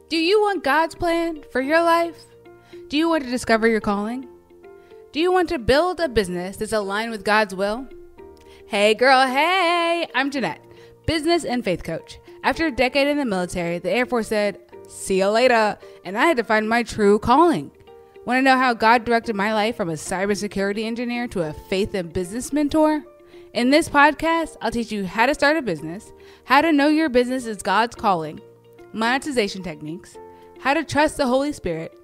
Do you want God's plan for your life? Do you want to discover your calling? Do you want to build a business that's aligned with God's will? Hey girl, hey! I'm Jeanette, business and faith coach. After a decade in the military, the Air Force said, see you later, and I had to find my true calling. Want to know how God directed my life from a cybersecurity engineer to a faith and business mentor? In this podcast, I'll teach you how to start a business, how to know your business is God's calling, monetization techniques, how to trust the Holy Spirit,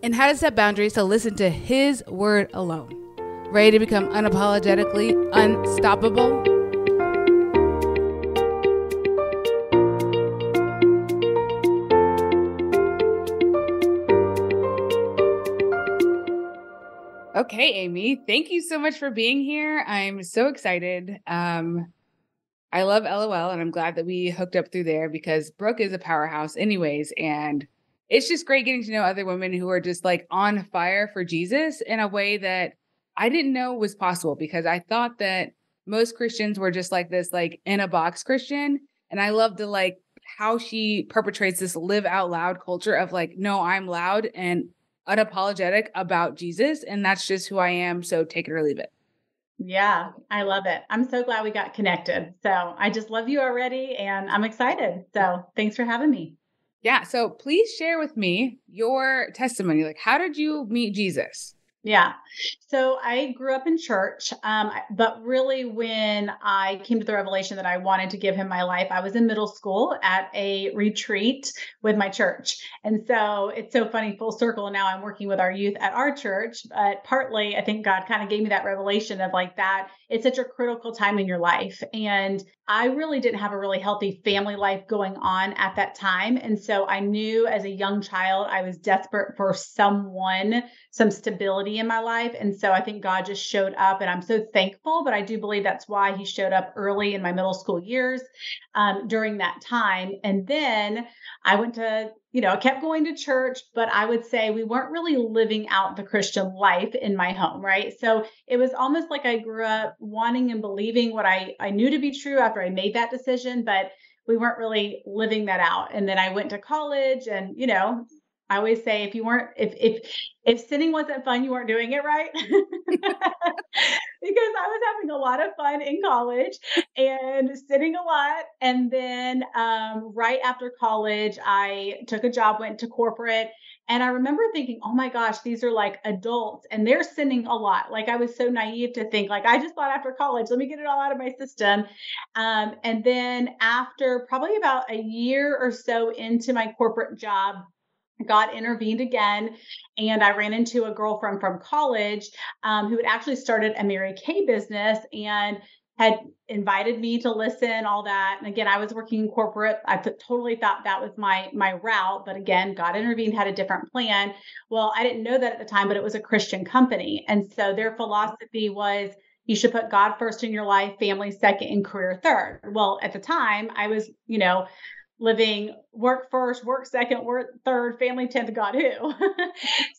and how to set boundaries to listen to His word alone. Ready to become unapologetically unstoppable? Okay, Amy, thank you so much for being here. I'm so excited. I love LOL, and I'm glad that we hooked up through there because Brooke is a powerhouse anyways. And it's just great getting to know other women who are just like on fire for Jesus in a way that I didn't know was possible, because I thought that most Christians were just like this, like in a box Christian. And I love the like how she perpetrates this live out loud culture of like, no, I'm loud and unapologetic about Jesus. And that's just who I am. So take it or leave it. Yeah, I love it. I'm so glad we got connected. So I just love you already and I'm excited. So thanks for having me. Yeah. So please share with me your testimony. Like, how did you meet Jesus? Yeah. So I grew up in church, but really when I came to the revelation that I wanted to give him my life, I was in middle school at a retreat with my church. And so it's so funny, full circle. Now I'm working with our youth at our church, but partly I think God kind of gave me that revelation of like that. It's such a critical time in your life. And I really didn't have a really healthy family life going on at that time. And so I knew as a young child, I was desperate for some stability in my life. And so I think God just showed up and I'm so thankful, but I do believe that's why he showed up early in my middle school years during that time. And then I went to, I kept going to church, but I would say we weren't really living out the Christian life in my home, right? So it was almost like I grew up wanting and believing what I knew to be true after I made that decision, but we weren't really living that out. And then I went to college and, I always say if sinning wasn't fun, you weren't doing it right. Because I was having a lot of fun in college and sinning a lot. And then right after college, I took a job, went to corporate. And I remember thinking, oh my gosh, these are like adults and they're sinning a lot. Like I was so naive to think like, I just thought after college, let me get it all out of my system. And then after probably about a year or so into my corporate job, God intervened again. And I ran into a girlfriend from college who had actually started a Mary Kay business and had invited me to listen, all that. And again, I was working in corporate. I totally thought that was my route. But again, God intervened, had a different plan. Well, I didn't know that at the time, but it was a Christian company. And so their philosophy was, you should put God first in your life, family second, and career third. Well, at the time, I was, living work first, work second, work third, family 10th, God who.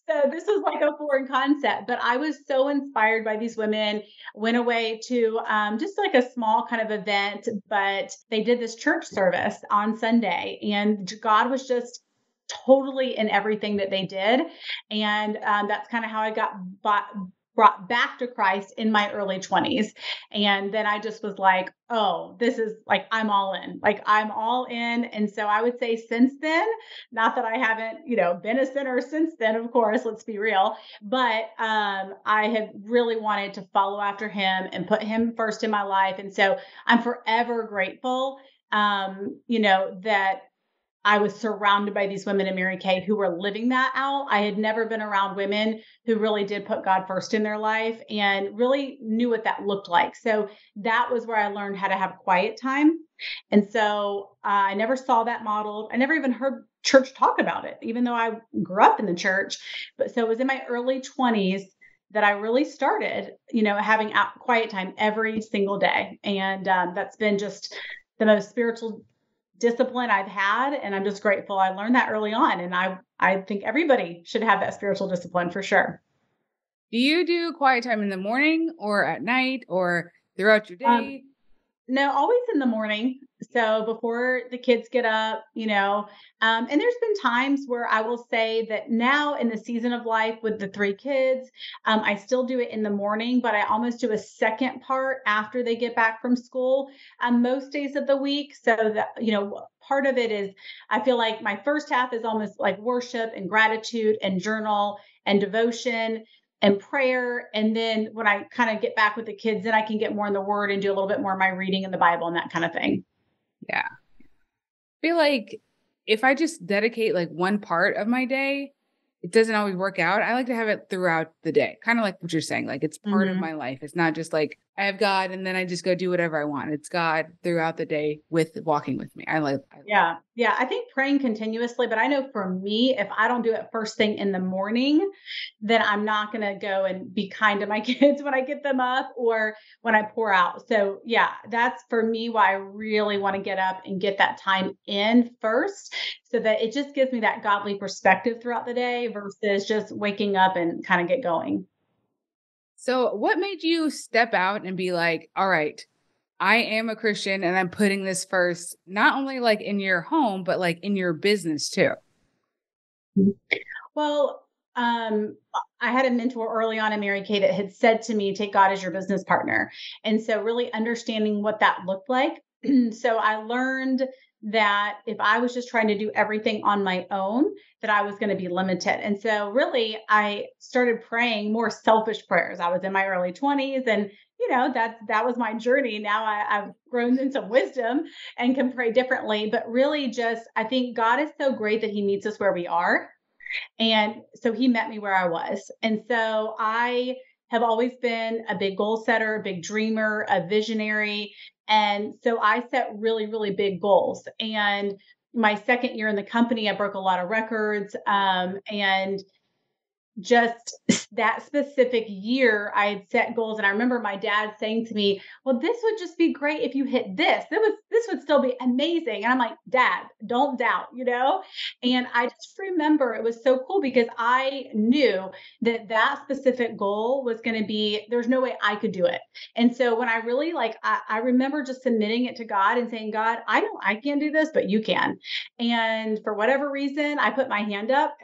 So this was like a foreign concept, but I was so inspired by these women, went away to just like a small kind of event, but they did this church service on Sunday and God was just totally in everything that they did. And that's kind of how I got brought back to Christ in my early 20s. And then I just was like, oh, this is like, I'm all in. Like, I'm all in. And so I would say since then, not that I haven't, been a sinner since then, of course, let's be real, but I have really wanted to follow after him and put him first in my life. And so I'm forever grateful, that I was surrounded by these women in Mary Kay who were living that out. I had never been around women who really did put God first in their life and really knew what that looked like. So that was where I learned how to have quiet time. And so I never saw that modeled. I never even heard church talk about it, even though I grew up in the church. But so it was in my early 20s that I really started, having quiet time every single day. And that's been just the most spiritual discipline I've had. And I'm just grateful I learned that early on. And I think everybody should have that spiritual discipline for sure. Do you do quiet time in the morning or at night or throughout your day? No, always in the morning. So before the kids get up, and there's been times where I will say that now in the season of life with the three kids, I still do it in the morning, but I almost do a second part after they get back from school most days of the week. So that, part of it is I feel like my first half is almost like worship and gratitude and journal and devotion and prayer. And then when I kind of get back with the kids, then I can get more in the word and do a little bit more of my reading in the Bible and that kind of thing. Yeah. I feel like if I just dedicate like one part of my day, it doesn't always work out. I like to have it throughout the day. Kind of like what you're saying. Like it's part of my life. It's not just like I have God and then I just go do whatever I want. It's God throughout the day walking with me. Yeah. Yeah. I think praying continuously, but I know for me, if I don't do it first thing in the morning, then I'm not going to go and be kind to my kids when I get them up or when I pour out. So yeah, that's for me why I really want to get up and get that time in first so that it just gives me that godly perspective throughout the day versus just waking up and kind of get going. So what made you step out and be like, all right, I am a Christian and I'm putting this first, not only like in your home, but like in your business too? Well, I had a mentor early on in Mary Kay that had said to me, take God as your business partner. And so really understanding what that looked like. So I learned that if I was just trying to do everything on my own, that I was going to be limited. And so really I started praying more selfish prayers. I was in my early 20s and that was my journey. Now I've grown in some wisdom and can pray differently, but really just, I think God is so great that he meets us where we are. And so he met me where I was. And so I have always been a big goal setter, a big dreamer, a visionary. And so I set really, really big goals. And my second year in the company, I broke a lot of records. And just that specific year, I had set goals. And I remember my dad saying to me, well, this would just be great if you hit this. This would still be amazing. And I'm like, Dad, don't doubt. And I just remember it was so cool because I knew that specific goal was going to be, there's no way I could do it. And so when I really I remember just submitting it to God and saying, God, I know I can't do this, but you can. And for whatever reason, I put my hand up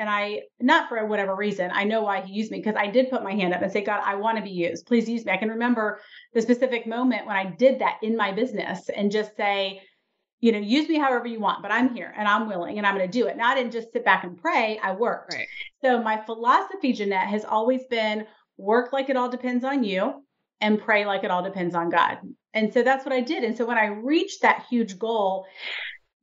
not for whatever reason, I know why he used me because I did put my hand up and say, God, I want to be used. Please use me. I can remember the specific moment when I did that in my business and just say, use me however you want, but I'm here and I'm willing and I'm going to do it. Now I didn't just sit back and pray. I worked. Right. So my philosophy, Jeanette, has always been work like it all depends on you and pray like it all depends on God. And so that's what I did. And so when I reached that huge goal,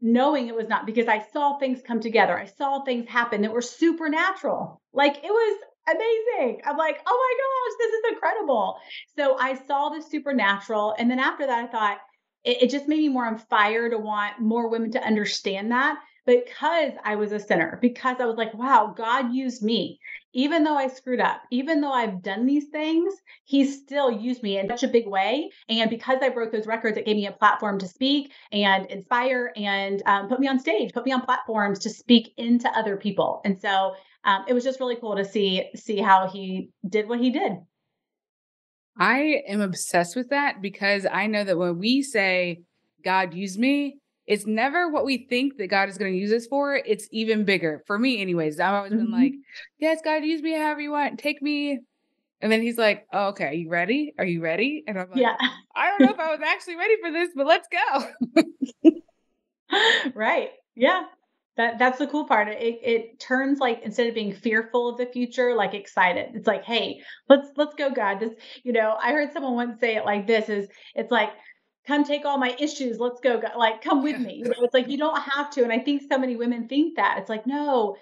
knowing it was not because I saw things come together. I saw things happen that were supernatural. Like it was amazing. I'm like, oh my gosh, this is incredible. So I saw the supernatural. And then after that, I thought it just made me more on fire to want more women to understand that because I was a sinner, because I was like, wow, God used me. Even though I screwed up, even though I've done these things, he still used me in such a big way. And because I broke those records, it gave me a platform to speak and inspire and put me on stage, put me on platforms to speak into other people. And so it was just really cool to see how he did what he did. I am obsessed with that because I know that when we say God use me, it's never what we think that God is going to use us for. It's even bigger for me anyways. I've always been like, yes, God, use me however you want. Take me. And then he's like, oh, okay. Are you ready? Are you ready? And I'm like, Yeah. I don't know if I was actually ready for this, but let's go. Right. Yeah. That's the cool part. It turns like instead of being fearful of the future, like excited. It's like, hey, let's go, God. This, I heard someone once say it like this it's like, come take all my issues. Let's go, God. Like, come with me. It's like you don't have to. And I think so many women think that. It's like, no,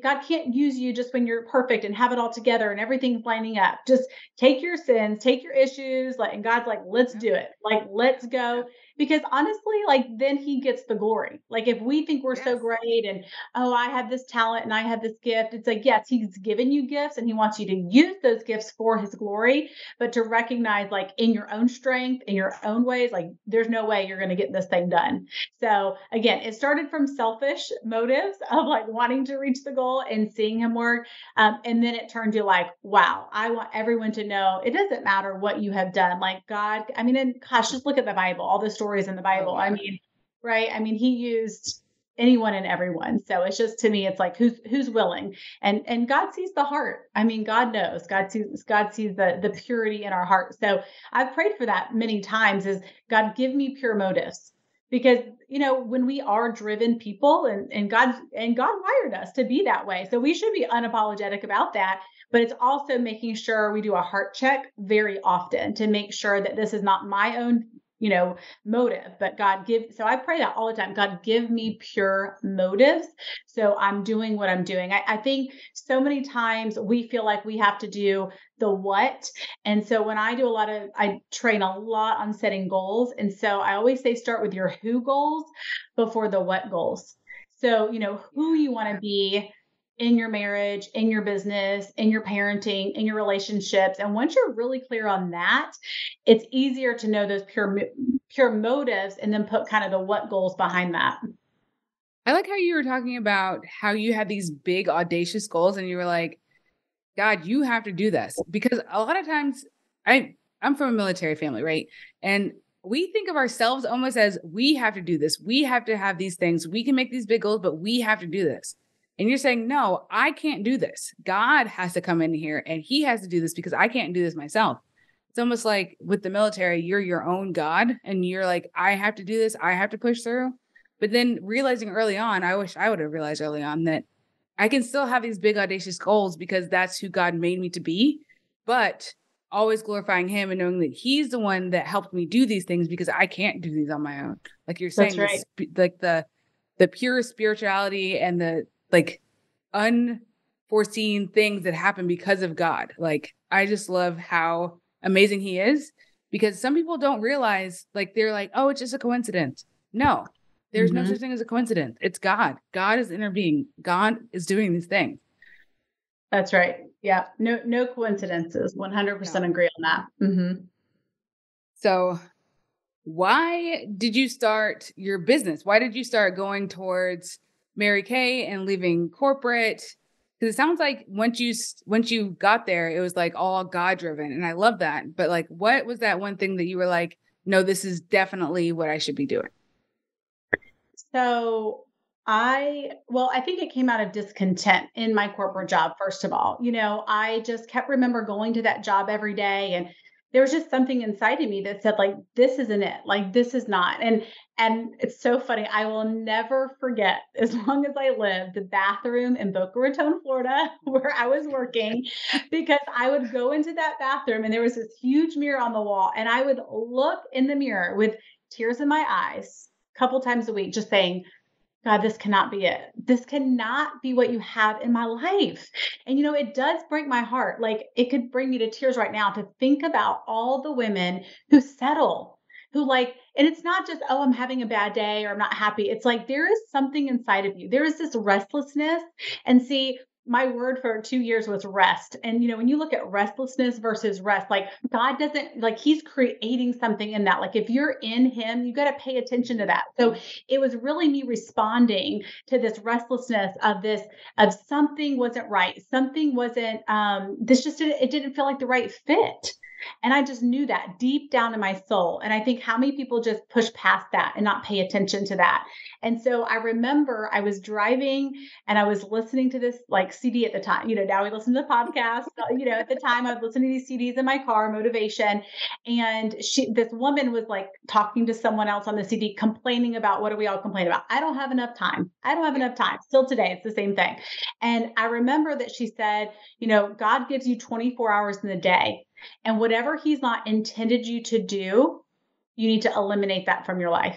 God can't use you just when you're perfect and have it all together and everything's lining up. Just take your sins, take your issues, and God's like, let's do it. Like, let's go. Because honestly, then he gets the glory. Like if we think we're so great and, oh, I have this talent and I have this gift, it's like, yes, he's given you gifts and he wants you to use those gifts for his glory, but to recognize in your own strength, in your own ways, there's no way you're going to get this thing done. So again, it started from selfish motives of wanting to reach the goal and seeing him work. And then it turned to wow, I want everyone to know it doesn't matter what you have done. God, and gosh, just look at the Bible, all the stories stories in the Oh, Bible. yeah. I mean, right? I mean, he used anyone and everyone. So it's just, to me, it's like, who's willing, and God sees the heart. I mean, God knows, God sees the purity in our heart. So I've prayed for that many times, is God, give me pure motives. Because, when we are driven people, and God wired us to be that way. So we should be unapologetic about that. But it's also making sure we do a heart check very often to make sure that this is not my own, motive, but so I pray that all the time. God, give me pure motives. So I'm doing what I'm doing. I think so many times we feel like we have to do the what. And so when I train a lot on setting goals. And so I always say, start with your who goals before the what goals. So, who you want to be in your marriage, in your business, in your parenting, in your relationships. And once you're really clear on that, it's easier to know those pure motives, and then put kind of the what goals behind that. I like how you were talking about how you had these big audacious goals and you were like, God, you have to do this. Because a lot of times I'm from a military family, right? And we think of ourselves almost as, we have to do this. We have to have these things. We can make these big goals, but we have to do this. And you're saying, no, I can't do this. God has to come in here and he has to do this because I can't do this myself. It's almost like with the military, you're your own God and you're like, I have to do this. I have to push through. But then realizing early on, I wish I would have realized early on that I can still have these big audacious goals because that's who God made me to be, but always glorifying him and knowing that he's the one that helped me do these things because I can't do these on my own. Like you're saying, That's right. like the pure spirituality and the like unforeseen things that happen because of God. Like I just love how amazing he is, because some people don't realize, like they're like, oh, it's just a coincidence. No, there's no such thing as a coincidence. It's God. God is intervening. God is doing these things. That's right. Yeah. No coincidences. 100% agree on that. Mm-hmm. So why did you start your business? Why did you start going towards Mary Kay and leaving corporate? Because it sounds like once you got there, it was like all God driven. And I love that. But like, what was that one thing that you were like, no, this is definitely what I should be doing? So I think it came out of discontent in my corporate job. First of all, I just kept remember going to that job every day, and there was just something inside of me that said, like, this isn't it. Like, this is not. And it's so funny. I will never forget, as long as I live, the bathroom in Boca Raton, Florida, where I was working, because I would go into that bathroom and there was this huge mirror on the wall, and I would look in the mirror with tears in my eyes a couple times a week, just saying, God, this cannot be it. This cannot be what you have in my life. And, it does break my heart. Like, it could bring me to tears right now to think about all the women who settle, who and it's not just, oh, I'm having a bad day or I'm not happy. It's like, there is something inside of you. There is this restlessness. And see, my word for 2 years was rest. And, when you look at restlessness versus rest, like God doesn't, like he's creating something in that. Like if you're in him, you got to pay attention to that. So it was really me responding to this restlessness of something wasn't right. Something wasn't, it didn't feel like the right fit. And I just knew that deep down in my soul. And I think how many people just push past that and not pay attention to that. And so I remember I was driving and I was listening to this like CD at the time. Now we listen to podcasts. At the time I was listening to these CDs in my car, motivation. And this woman was like talking to someone else on the CD, complaining about, what do we all complain about? I don't have enough time. I don't have enough time. Still today, it's the same thing. And I remember that she said, God gives you 24 hours in the day. And whatever he's not intended you to do, you need to eliminate that from your life.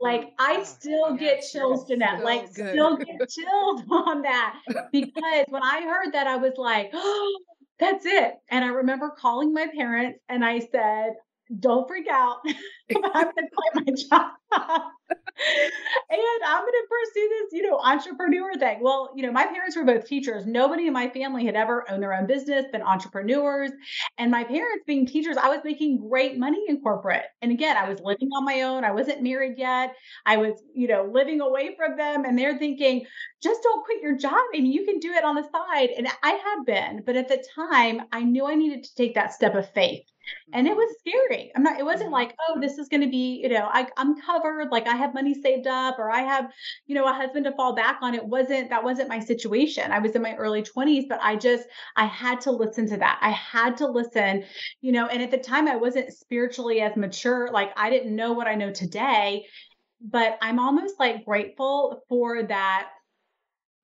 Like I still get chills, Jeanette, so like good. still get chills on that, because when I heard that, I was like, oh, that's it. And I remember calling my parents and I said, don't freak out. I'm going to quit my job. And I'm going to pursue this, entrepreneur thing. Well, my parents were both teachers. Nobody in my family had ever owned their own business, been entrepreneurs. And my parents being teachers, I was making great money in corporate. And again, I was living on my own. I wasn't married yet. I was, living away from them. And they're thinking, just don't quit your job. I mean, you can do it on the side. And I had been, but at the time I knew I needed to take that step of faith. And it was scary. It wasn't like, oh, this is going to be, I'm covered. Like I have money saved up or I have, a husband to fall back on. That wasn't my situation. I was in my early 20s, but I had to listen to that. I had to listen, and at the time I wasn't spiritually as mature. Like I didn't know what I know today, but I'm almost like grateful for that,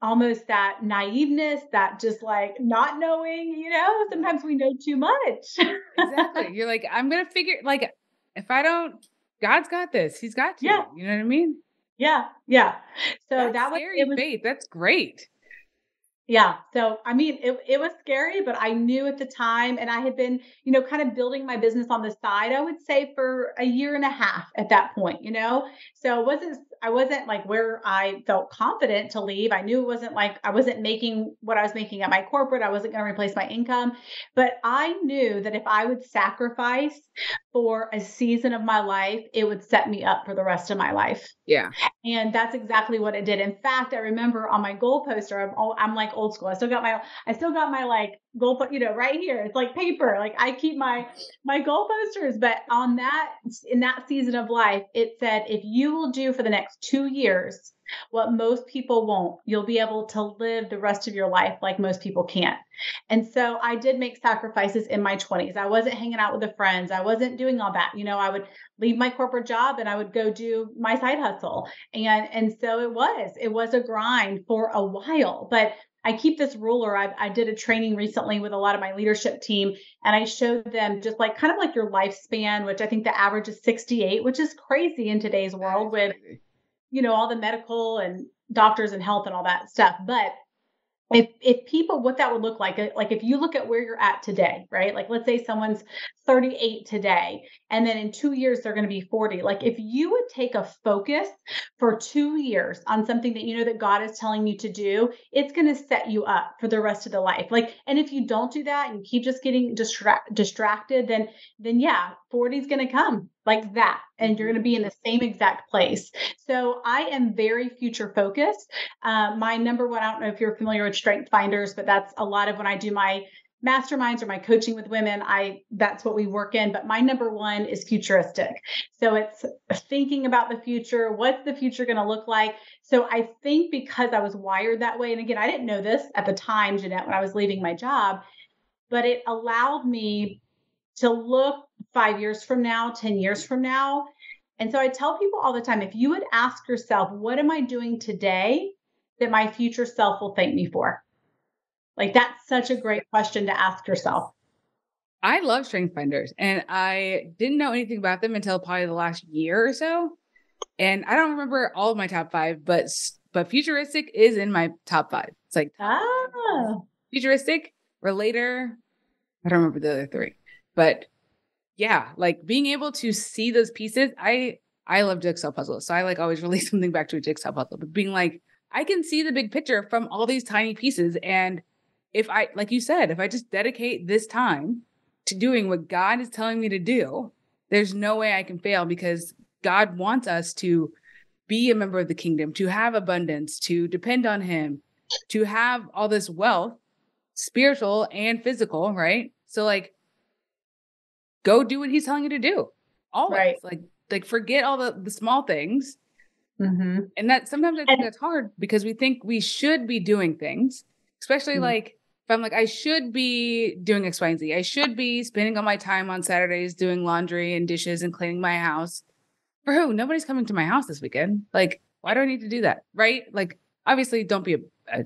almost that naiveness, that just like not knowing, sometimes we know too much. Exactly. You're like, I'm going to figure, like, if I don't, God's got this. He's got you. Yeah. You know what I mean? Yeah. Yeah. So That's scary faith. That's great. Yeah. So, it was scary, but I knew at the time, and I had been, kind of building my business on the side, I would say for a year and a half at that point, so I wasn't like where I felt confident to leave. I knew it wasn't like I wasn't making what I was making at my corporate. I wasn't going to replace my income, but I knew that if I would sacrifice for a season of my life, it would set me up for the rest of my life. Yeah. And that's exactly what it did. In fact, I remember on my goal poster, I'm like old school. I still got my like goal, right here. It's like paper. Like I keep my goal posters, but in that season of life, it said, if you will do for the next 2 years what most people won't, you'll be able to live the rest of your life like most people can't. And so I did make sacrifices in my 20s. I wasn't hanging out with the friends. I wasn't doing all that. I would leave my corporate job and I would go do my side hustle. And so it was a grind for a while, but I keep this ruler. I did a training recently with a lot of my leadership team, and I showed them just like kind of like your lifespan, which I think the average is 68, which is crazy in today's world with, all the medical and doctors and health and all that stuff. But if people, what that would look like if you look at where you're at today, right? Like, let's say someone's 38 today, and then in 2 years, they're going to be 40. Like if you would take a focus for 2 years on something that, that God is telling you to do, it's going to set you up for the rest of the life. Like, and if you don't do that and keep just getting distracted, then yeah, 40 is going to come like that. And you're going to be in the same exact place. So I am very future focused. My number one, I don't know if you're familiar with Strength Finders, but that's a lot of when I do my masterminds or my coaching with women, that's what we work in. But my number one is futuristic. So it's thinking about the future. What's the future going to look like? So I think because I was wired that way, and again, I didn't know this at the time, Jeanette, when I was leaving my job, but it allowed me to look 5 years from now, 10 years from now. And so I tell people all the time, if you would ask yourself, what am I doing today that my future self will thank me for? Like, that's such a great question to ask yourself. I love Strength Finders, and I didn't know anything about them until probably the last year or so. And I don't remember all of my top 5, but futuristic is in my top 5. It's like futuristic, relator. I don't remember the other 3, but yeah, like being able to see those pieces. I love jigsaw puzzles, so I like always relate something back to a jigsaw puzzle. But being like, I can see the big picture from all these tiny pieces, and if I, like you said, if I just dedicate this time to doing what God is telling me to do, there's no way I can fail, because God wants us to be a member of the kingdom, to have abundance, to depend on Him, to have all this wealth, spiritual and physical, right? So like, go do what He's telling you to do. Always. Right. Like forget all the small things. Mm-hmm. And that sometimes I think that's hard, because we think we should be doing things, especially like if I'm like, I should be doing X, Y, and Z. I should be spending all my time on Saturdays doing laundry and dishes and cleaning my house. For who? Nobody's coming to my house this weekend. Like, why do I need to do that? Right? Like, obviously don't be a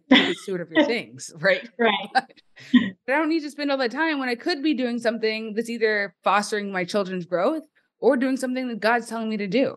good steward of your things, right? Right. But I don't need to spend all that time when I could be doing something that's either fostering my children's growth or doing something that God's telling me to do.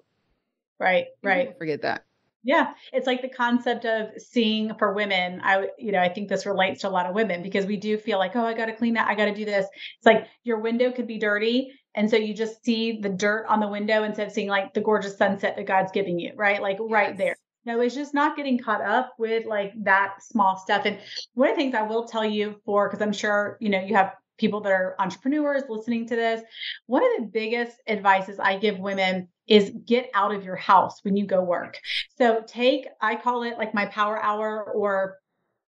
Right. Right. Forget that. Yeah. It's like the concept of seeing for women. I think this relates to a lot of women, because we do feel like, oh, I got to clean that. I got to do this. It's like your window could be dirty. And so you just see the dirt on the window instead of seeing like the gorgeous sunset that God's giving you, right? Like right there. No, it's just not getting caught up with like that small stuff. And one of the things I will tell you because I'm sure, you have people that are entrepreneurs listening to this. One of the biggest advices I give women is get out of your house when you go work. So I call it like my power hour, or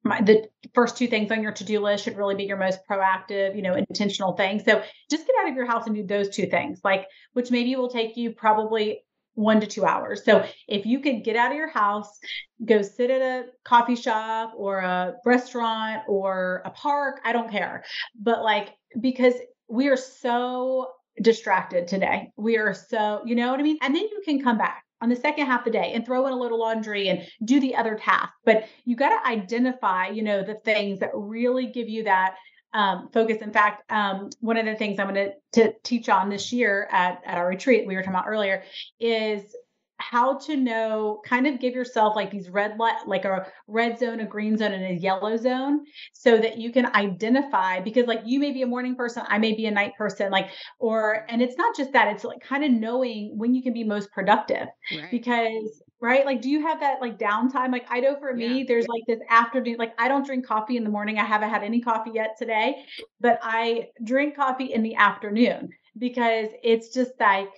the first two things on your to-do list should really be your most proactive, intentional thing. So just get out of your house and do those two things, like, which maybe will take you probably 1 to 2 hours. So if you could get out of your house, go sit at a coffee shop or a restaurant or a park, I don't care. But like, because we are so distracted today. We are so, you know what I mean? And then you can come back on the second half of the day and throw in a little laundry and do the other task. But you got to identify, the things that really give you that focus. In fact, one of the things I'm going to teach on this year at our retreat we were talking about earlier is how to know, kind of give yourself like these like a red zone, a green zone, and a yellow zone, so that you can identify, because like you may be a morning person, I may be a night person, and it's not just that, it's like kind of knowing when you can be most productive. Right. Because right, like, do you have that like downtime? Like I know for me, there's like this afternoon, like I don't drink coffee in the morning. I haven't had any coffee yet today, but I drink coffee in the afternoon because it's just like,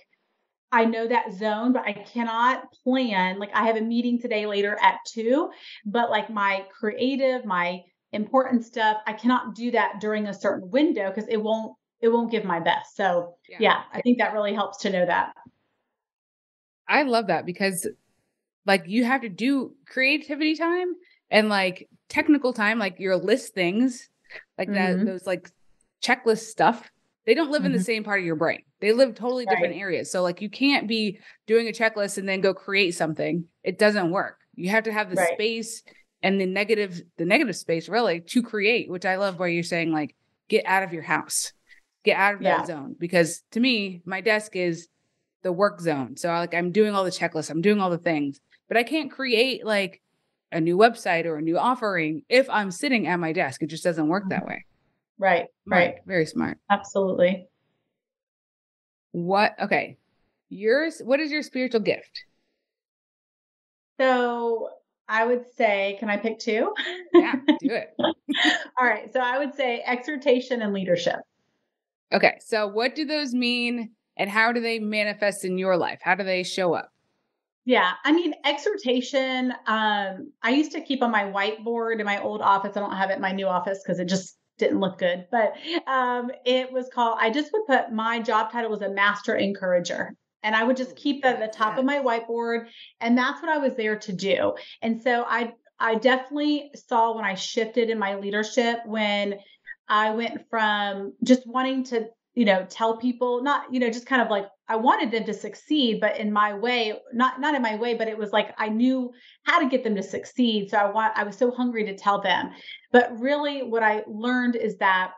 I know that zone, but I cannot plan. Like I have a meeting today later at 2, but like my creative, my important stuff, I cannot do that during a certain window because it won't give my best. So yeah, I think that really helps to know that. I love that, because like you have to do creativity time and like technical time, like your list things like that, those like checklist stuff. They don't live in the same part of your brain. They live totally different areas. So like you can't be doing a checklist and then go create something. It doesn't work. You have to have the space and the negative space really to create, which I love where you're saying like, get out of your house, get out of that zone. Because to me, my desk is the work zone. So like I'm doing all the checklists, I'm doing all the things, but I can't create like a new website or a new offering if I'm sitting at my desk. It just doesn't work that way. Right. Right. Very smart. Absolutely. What is your spiritual gift? So I would say, can I pick 2? Yeah, do it. All right. So I would say exhortation and leadership. Okay. So what do those mean and how do they manifest in your life? How do they show up? Yeah. I mean, exhortation, I used to keep on my whiteboard in my old office. I don't have it in my new office because it just didn't look good, but it was called, I just would put, my job title was a master encourager. And I would just keep that at the top of my whiteboard. And that's what I was there to do. And so I definitely saw when I shifted in my leadership, when I went from just wanting to, tell people, not, just kind of like, I wanted them to succeed, but in my way, not in my way, but it was like, I knew how to get them to succeed. So I was so hungry to tell them. But really what I learned is that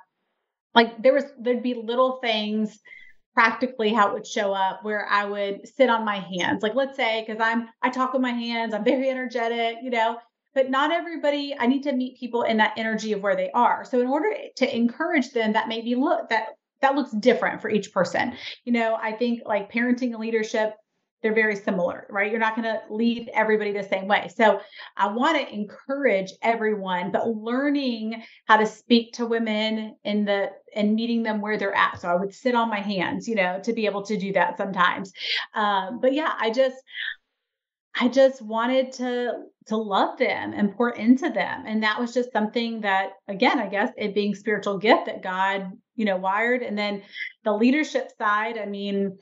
like there'd be little things practically how it would show up where I would sit on my hands. Like, let's say, because I talk with my hands, I'm very energetic, but not everybody, I need to meet people in that energy of where they are. So in order to encourage them, that maybe that looks different for each person. I think like parenting and leadership, they're very similar, right? You're not going to lead everybody the same way. So I want to encourage everyone, but learning how to speak to women and meeting them where they're at. So I would sit on my hands, to be able to do that sometimes. But yeah, I just wanted to love them and pour into them. And that was just something that, again, I guess it being spiritual gift that God, wired. And then the leadership side, I mean,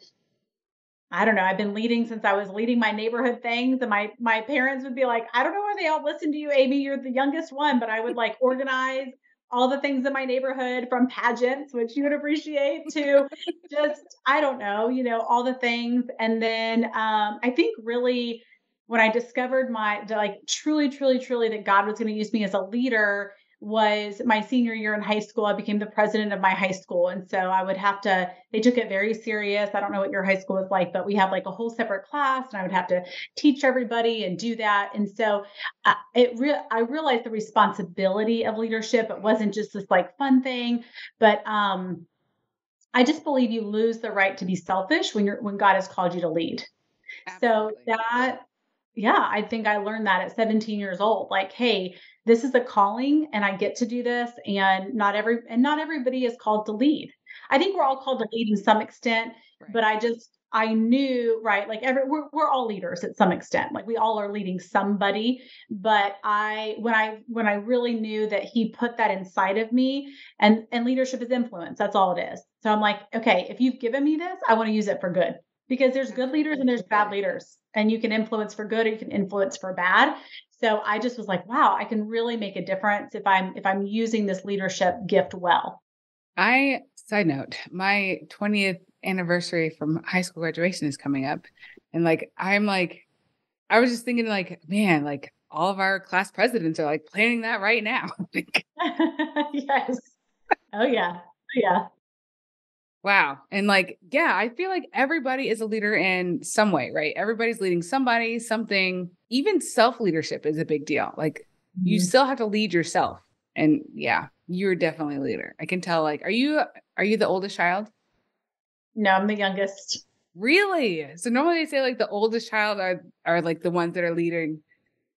I don't know. I've been leading since I was leading my neighborhood things. And my parents would be like, I don't know why they all listen to you, Amy. You're the youngest one. But I would like organize all the things in my neighborhood, from pageants, which you would appreciate, to just, I don't know, all the things. And then I think really when I discovered truly, truly, truly that God was going to use me as a leader was my senior year in high school. I became the president of my high school. And so they took it very serious. I don't know what your high school was like, but we have like a whole separate class and I would have to teach everybody and do that. And so I realized the responsibility of leadership. It wasn't just this like fun thing, but I just believe you lose the right to be selfish when God has called you to lead. Absolutely. So I think I learned that at 17 years old. Like, hey, this is a calling and I get to do this. And not everybody is called to lead. I think we're all called to lead in some extent, right. But I knew, right, like we're all leaders at some extent. Like we all are leading somebody, but when I really knew that he put that inside of me, and leadership is influence. That's all it is. So I'm like, okay, if you've given me this, I want to use it for good, because there's good leaders and there's bad leaders, and you can influence for good or you can influence for bad. So I just was like, wow, I can really make a difference if I'm using this leadership gift well. Side note, my 20th anniversary from high school graduation is coming up. And I was just thinking like, man, like all of our class presidents are like planning that right now. Yes. Oh yeah. Yeah. Wow. And like, yeah, I feel like everybody is a leader in some way, right? Everybody's leading somebody, something. Even self-leadership is a big deal. Like you still have to lead yourself. And yeah, you're definitely a leader. I can tell, like, are you the oldest child? No, I'm the youngest. Really? So normally they say like the oldest child are like the ones that are leading.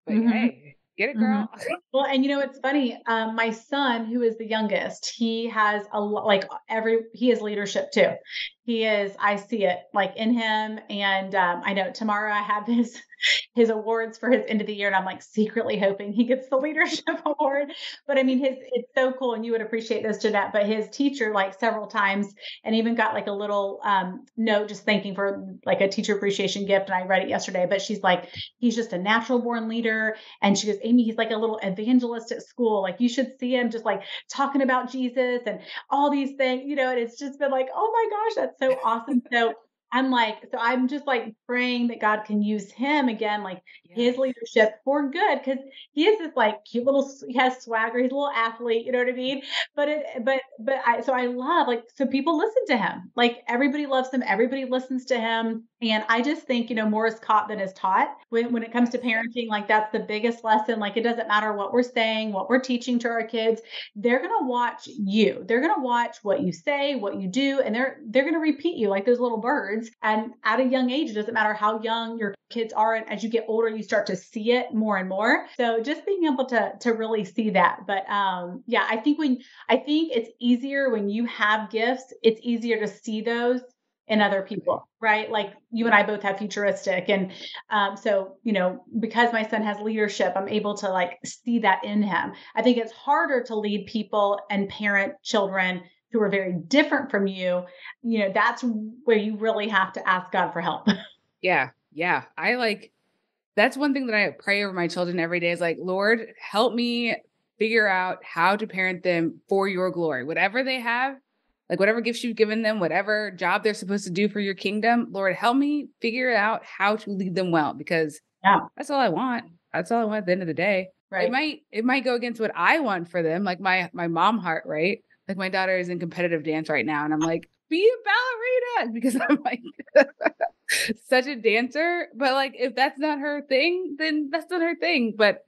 But Mhm. hey, get it, Mhm. girl. Well, and you know, it's funny. My son, who is the youngest, he has he has leadership too. I see it like in him. And I know tomorrow I have his awards for his end of the year. And I'm like secretly hoping he gets the leadership award. But I mean, it's so cool. And you would appreciate this, Jeanette, but his teacher, like several times, and even got like a little note just thanking for like a teacher appreciation gift. And I read it yesterday, but she's like, he's just a natural born leader. And she goes, Amy, he's like a little evangelist at school. Like you should see him just like talking about Jesus and all these things, and it's just been like, oh my gosh, that's so awesome. So I'm just like praying that God can use him again, like his Yes. leadership for good. Cause he is this like cute little, he has swagger. He's a little athlete, you know what I mean? So I love like, so people listen to him, like everybody loves him. Everybody listens to him. And I just think, more is caught than is taught when it comes to parenting. Like that's the biggest lesson. Like it doesn't matter what we're saying, what we're teaching to our kids. They're going to watch you. They're going to watch what you say, what you do, and they're going to repeat you like those little birds. And at a young age, it doesn't matter how young your kids are. And as you get older, you start to see it more and more. So just being able to really see that. But yeah, I think it's easier when you have gifts, it's easier to see those in other people, right? Like you and I both have futuristic. And so, because my son has leadership, I'm able to like see that in him. I think it's harder to lead people and parent children who are very different from you. That's where you really have to ask God for help. Yeah. Yeah. That's one thing that I pray over my children every day is like, Lord, help me figure out how to parent them for your glory. Whatever they have, like whatever gifts you've given them, whatever job they're supposed to do for your kingdom, Lord, help me figure out how to lead them well, because Yeah. that's all I want. That's all I want at the end of the day. Right. It might go against what I want for them, like my mom heart, right? Like my daughter is in competitive dance right now, and I'm like, be a ballerina, because I'm like such a dancer. But like, if that's not her thing, then that's not her thing. But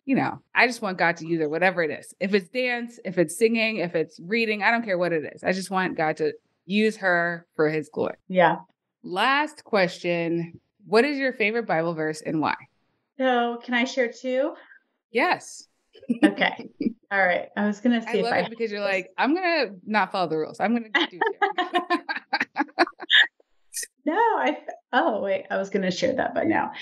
I just want God to use her, whatever it is. If it's dance, if it's singing, if it's reading, I don't care what it is. I just want God to use her for his glory. Yeah. Last question. What is your favorite Bible verse and why? So can I share two? Yes. Okay. All right. I was going to see I love it because you're like, I'm going to not follow the rules. I'm going to do it. No, oh, wait, I was going to share that by now.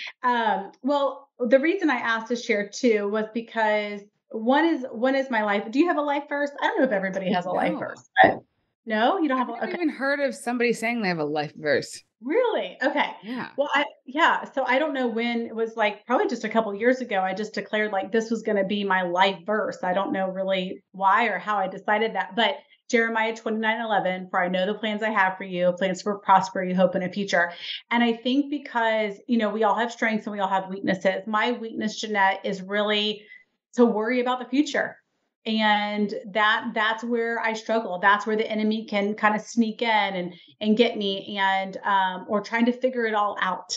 Well, the reason I asked to share two was because one is my life. Do you have a life verse? I don't know if everybody has a life No. verse, but no, you don't have I've a, never okay. even heard of somebody saying they have a life verse. Really? Okay. Yeah. Well, yeah. So I don't know when it was, like probably just a couple years ago. I just declared like this was going to be my life verse. I don't know really why or how I decided that, but Jeremiah 29:11, for I know the plans I have for you, plans for prosperity, hope, and a future. And I think because, we all have strengths and we all have weaknesses. My weakness, Jeanette, is really to worry about the future. And that's where I struggle. That's where the enemy can kind of sneak in and get me, and or trying to figure it all out,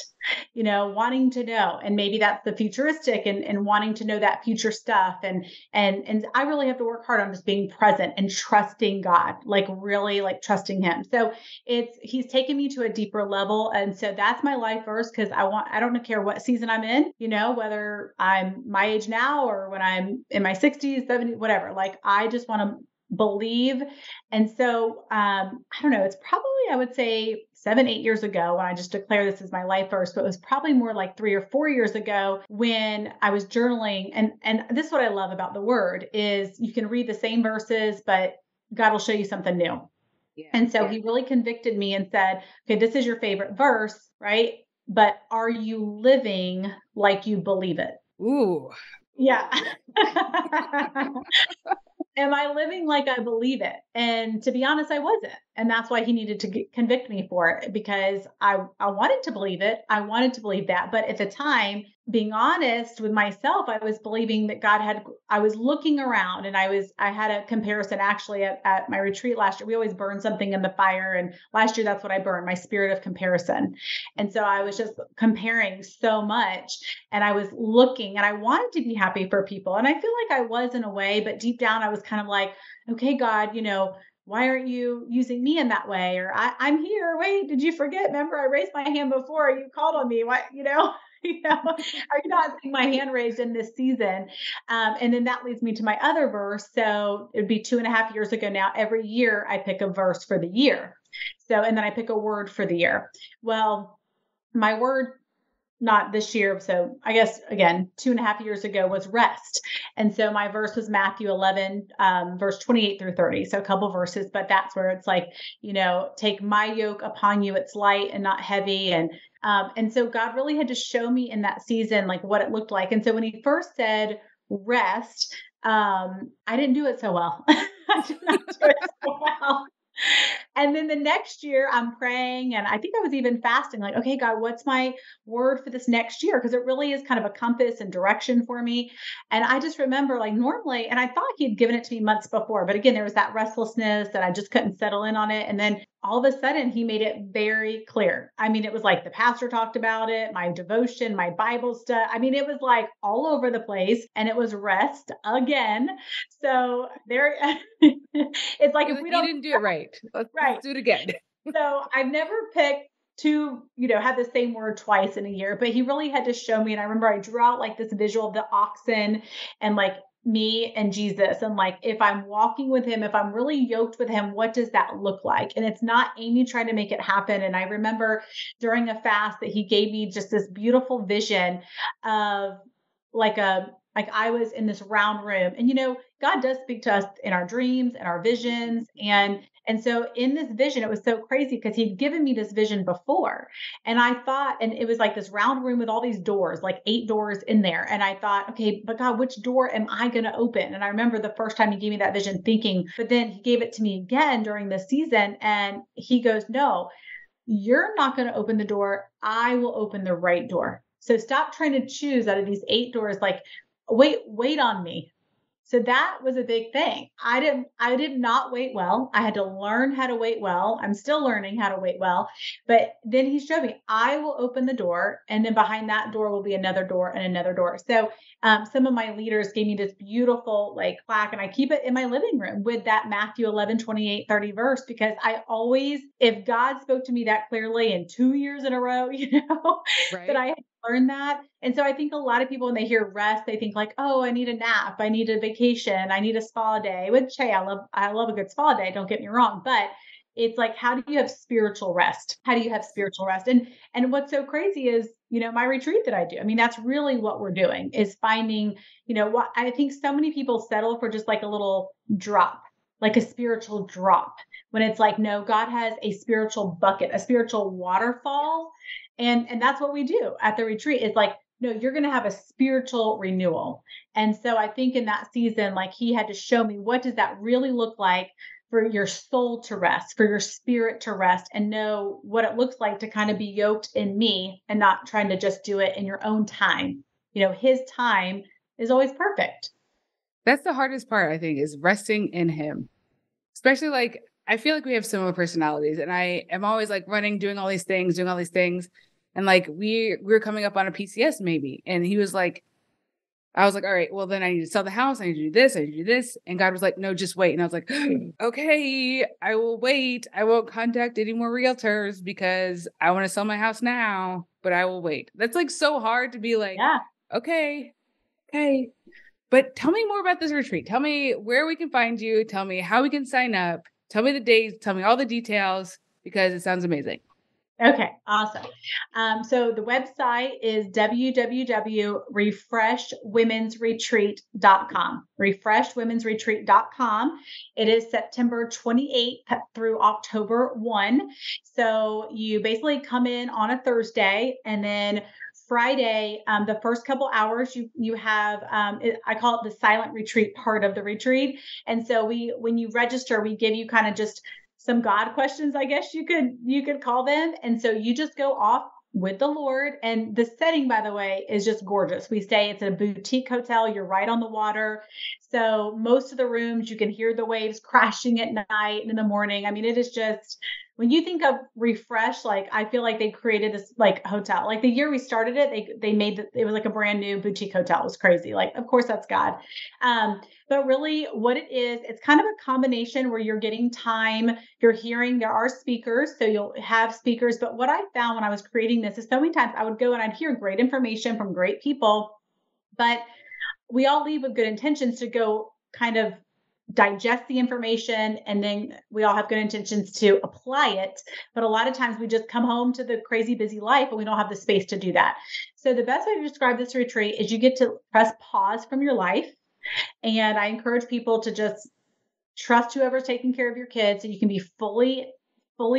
wanting to know. And maybe that's the futuristic and wanting to know that future stuff. And I really have to work hard on just being present and trusting God, like really like trusting him. So he's taken me to a deeper level. And so that's my life verse, because I don't care what season I'm in, whether I'm my age now or when I'm in my 60s, 70s, whatever. Like I just want to believe. And so I don't know, it's probably, I would say, 7, 8 years ago when I just declared this as my life verse, but it was probably more like 3 or 4 years ago when I was journaling. And this is what I love about the word is you can read the same verses, but God will show you something new. Yeah. And so he really convicted me and said, okay, this is your favorite verse, right? But are you living like you believe it? Ooh. Yeah. Am I living like I believe it? And to be honest, I wasn't. And that's why he needed to convict me for it because I wanted to believe it. I wanted to believe that. But at the time, being honest with myself, I was believing that I was looking around and I had a comparison actually at my retreat last year. We always burn something in the fire. And last year, that's what I burned, my spirit of comparison. And so I was just comparing so much and I was looking and I wanted to be happy for people. And I feel like I was in a way, but deep down, I was kind of like, okay, God, why aren't you using me in that way? Or I'm here. Wait, did you forget? Remember, I raised my hand before you called on me. What, are you not seeing my hand raised in this season? And then that leads me to my other verse. So it'd be 2.5 years ago now. Every year I pick a verse for the year. So, and then I pick a word for the year. Well, my word, not this year. So I guess, again, 2.5 years ago was rest. And so my verse was Matthew 11, verse 28 through 30. So a couple verses, but that's where it's like, take my yoke upon you. It's light and not heavy. And so God really had to show me in that season, like what it looked like. And so when he first said rest, I didn't do it so well. I did not do it so well. And then the next year I'm praying and I think I was even fasting, like, okay, God, what's my word for this next year? Because it really is kind of a compass and direction for me. And I just remember like normally, and I thought he had given it to me months before, but again, there was that restlessness that I just couldn't settle in on it. And then all of a sudden he made it very clear. I mean, it was like the pastor talked about it, my devotion, my Bible study. I mean, it was like all over the place and it was rest again. So there, it's like, if we you didn't do it right. Let's do it again. So I've never picked had the same word twice in a year, but he really had to show me. And I remember I drew out like this visual of the oxen and like me and Jesus. And like, if I'm walking with him, if I'm really yoked with him, what does that look like? And it's not Amy trying to make it happen. And I remember during a fast that he gave me just this beautiful vision of like I was in this round room and God does speak to us in our dreams and our visions. And so in this vision, it was so crazy because he'd given me this vision before. And I thought, and it was like this round room with all these doors, like 8 doors in there. And I thought, okay, but God, which door am I going to open? And I remember the first time he gave me that vision thinking, but then he gave it to me again during the season. And he goes, no, you're not going to open the door. I will open the right door. So stop trying to choose out of these 8 doors, like, wait on me. So that was a big thing. I did not wait well. I had to learn how to wait well. I'm still learning how to wait well. But then he showed me, I will open the door. And then behind that door will be another door and another door. So some of my leaders gave me this beautiful like plaque and I keep it in my living room with that Matthew 11, 28, 30 verse, because I always, if God spoke to me that clearly in 2 years in a row, right. that I had learned that. And so I think a lot of people, when they hear rest, they think like, oh, I need a nap. I need a vacation. I need a spa day, which, hey, I love a good spa day. Don't get me wrong. But it's like, how do you have spiritual rest? How do you have spiritual rest? And what's so crazy is, my retreat that I do. I mean, that's really what we're doing is finding, what I think so many people settle for just like a little drop, like a spiritual drop, when it's like, no, God has a spiritual bucket, a spiritual waterfall. And that's what we do at the retreat is like, no, you're going to have a spiritual renewal. And so I think in that season, like he had to show me, what does that really look like for your soul to rest, for your spirit to rest, and know what it looks like to kind of be yoked in me and not trying to just do it in your own time. His time is always perfect. That's the hardest part, I think, is resting in him. Especially like, I feel like we have similar personalities and I am always like running, doing all these things. And like, we were coming up on a PCS maybe. And he was like, I was like, all right, well then I need to sell the house. I need to do this. I need to do this. And God was like, no, just wait. And I was like, okay, I will wait. I won't contact any more realtors because I want to sell my house now, but I will wait. That's like so hard to be like, yeah. Okay. But tell me more about this retreat. Tell me where we can find you. Tell me how we can sign up. Tell me the dates. Tell me all the details because it sounds amazing. Okay, awesome. So the website is www.refreshwomensretreat.com. Refreshwomensretreat.com. It is September 28th through October 1. So you basically come in on a Thursday, and then Friday, the first couple hours you have, I call it the silent retreat part of the retreat. And so when you register, we give you kind of just some God questions, I guess you could call them. And so you just go off with the Lord. And the setting, by the way, is just gorgeous. We stay, it's a boutique hotel. You're right on the water. So most of the rooms, you can hear the waves crashing at night and in the morning. I mean, it is just, when you think of Refresh, like I feel like they created this like hotel. Like the year we started it, they made it was like a brand new boutique hotel. It was crazy. Like, of course, that's God. But really, what it is, it's kind of a combination where you're getting time, you're hearing. There are speakers, so you'll have speakers. But what I found when I was creating this is so many times I would go and I'd hear great information from great people, but we all leave with good intentions to go kind of digest the information, and then we all have good intentions to apply it. But a lot of times we just come home to the crazy busy life and we don't have the space to do that. So the best way to describe this retreat is you get to press pause from your life. And I encourage people to just trust whoever's taking care of your kids so you can be fully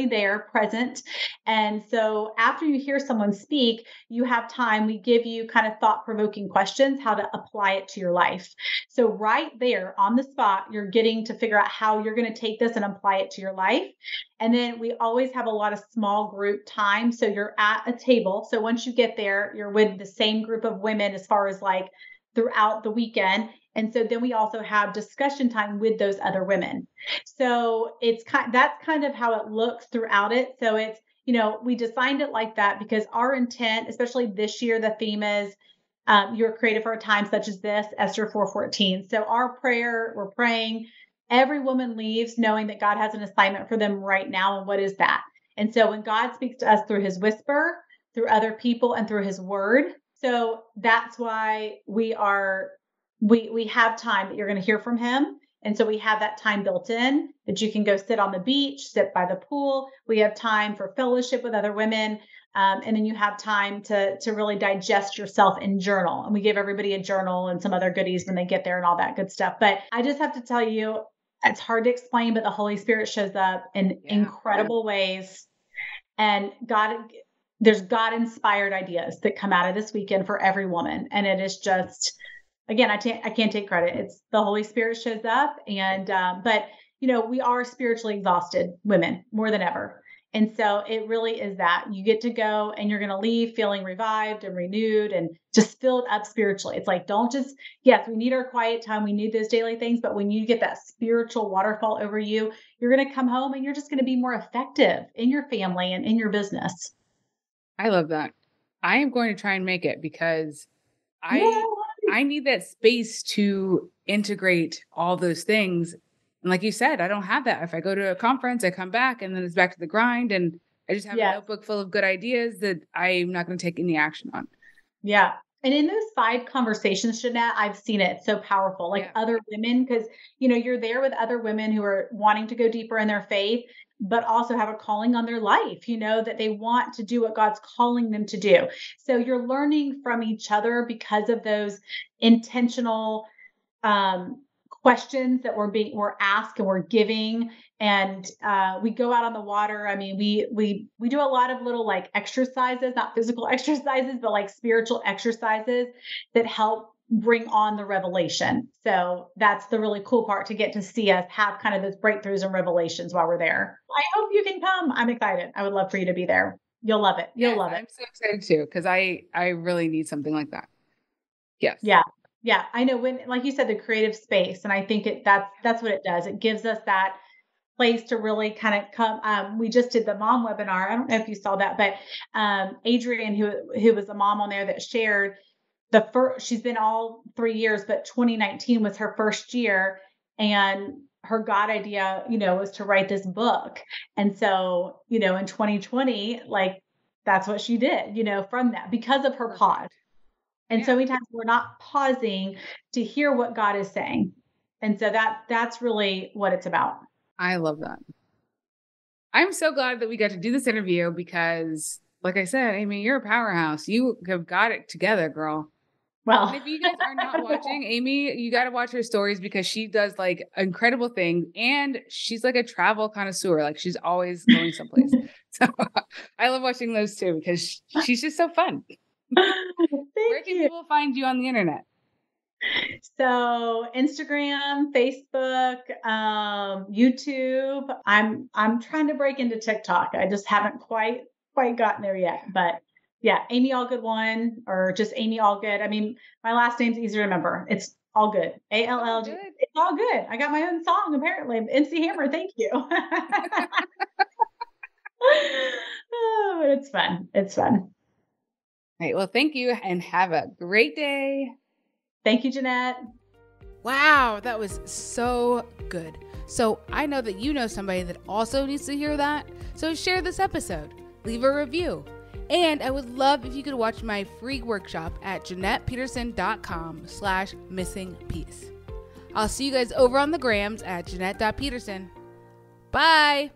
there, present. And so after you hear someone speak, you have time. We give you kind of thought-provoking questions, how to apply it to your life. So right there on the spot, you're getting to figure out how you're going to take this and apply it to your life. And then we always have a lot of small group time. So you're at a table. So once you get there, you're with the same group of women as far as like throughout the weekend. And so then we also have discussion time with those other women. So that's kind of how it looks throughout it. So it's, we designed it like that because our intent, especially this year, the theme is you're created for a time such as this, Esther 4:14. So our prayer, we're praying every woman leaves knowing that God has an assignment for them right now. And what is that? And so when God speaks to us through his whisper, through other people, and through his word, so that's why we have time that you're going to hear from him. And so we have that time built in that you can go sit on the beach, sit by the pool. We have time for fellowship with other women. And then you have time to really digest yourself and journal. And we give everybody a journal and some other goodies when they get there and all that good stuff. But I just have to tell you, it's hard to explain, but the Holy Spirit shows up in incredible ways. And there's God-inspired ideas that come out of this weekend for every woman. And it is just, again, I can't take credit. It's the Holy Spirit shows up. And, but we are spiritually exhausted women more than ever. And so it really is that you get to go and you're going to leave feeling revived and renewed and just filled up spiritually. It's like, yes, we need our quiet time. We need those daily things. But when you get that spiritual waterfall over you, you're going to come home and you're just going to be more effective in your family and in your business. I love that. I am going to try and make it because I need that space to integrate all those things. And like you said, I don't have that. If I go to a conference, I come back and then it's back to the grind. And I just have a notebook full of good ideas that I'm not going to take any action on. Yeah. And in those side conversations, Jeanette, I've seen it so powerful, like other women, because, you're there with other women who are wanting to go deeper in their faith, but also have a calling on their life, that they want to do what God's calling them to do. So you're learning from each other because of those intentional questions that we're asked and we're giving. And we go out on the water. I mean, we do a lot of little like exercises, not physical exercises, but like spiritual exercises that help bring on the revelation. So that's the really cool part, to get to see us have kind of those breakthroughs and revelations while we're there. I hope you can come. I'm excited. I would love for you to be there. You'll love it. You'll love it. I'm so excited too, because I really need something like that. Yes. Yeah. Yeah. I know, when, like you said, the creative space. And I think that's what it does. It gives us that place to really kind of come. We just did the mom webinar. I don't know if you saw that, but Adrienne, who was a mom on there, that shared she's been all 3 years, but 2019 was her first year. And her God idea, was to write this book. And so, in 2020, like that's what she did, from that, because of her pause. And so many times we're not pausing to hear what God is saying. And so that's really what it's about. I love that. I'm so glad that we got to do this interview because, like I said, Amy, you're a powerhouse. You have got it together, girl. Well, And if you guys are not watching Amy, you got to watch her stories because she does like incredible things and she's like a travel connoisseur. Like she's always going someplace. So I love watching those too because she's just so fun. Where can people find you on the internet? So Instagram, Facebook, YouTube. I'm trying to break into TikTok. I just haven't quite gotten there yet. But yeah, Amy Allgood 1 or just Amy Allgood. I mean, my last name's easy to remember. It's Allgood. ALLG. It's all good. I got my own song apparently. NC Hammer. Thank you. Oh, it's fun. It's fun. All right. Well, thank you and have a great day. Thank you, Jeanette. Wow, that was so good. So I know that you know somebody that also needs to hear that. So share this episode, leave a review. And I would love if you could watch my free workshop at JeanettePeterson.com/missingpiece. I'll see you guys over on the grams at Jeanette.Peterson. Bye.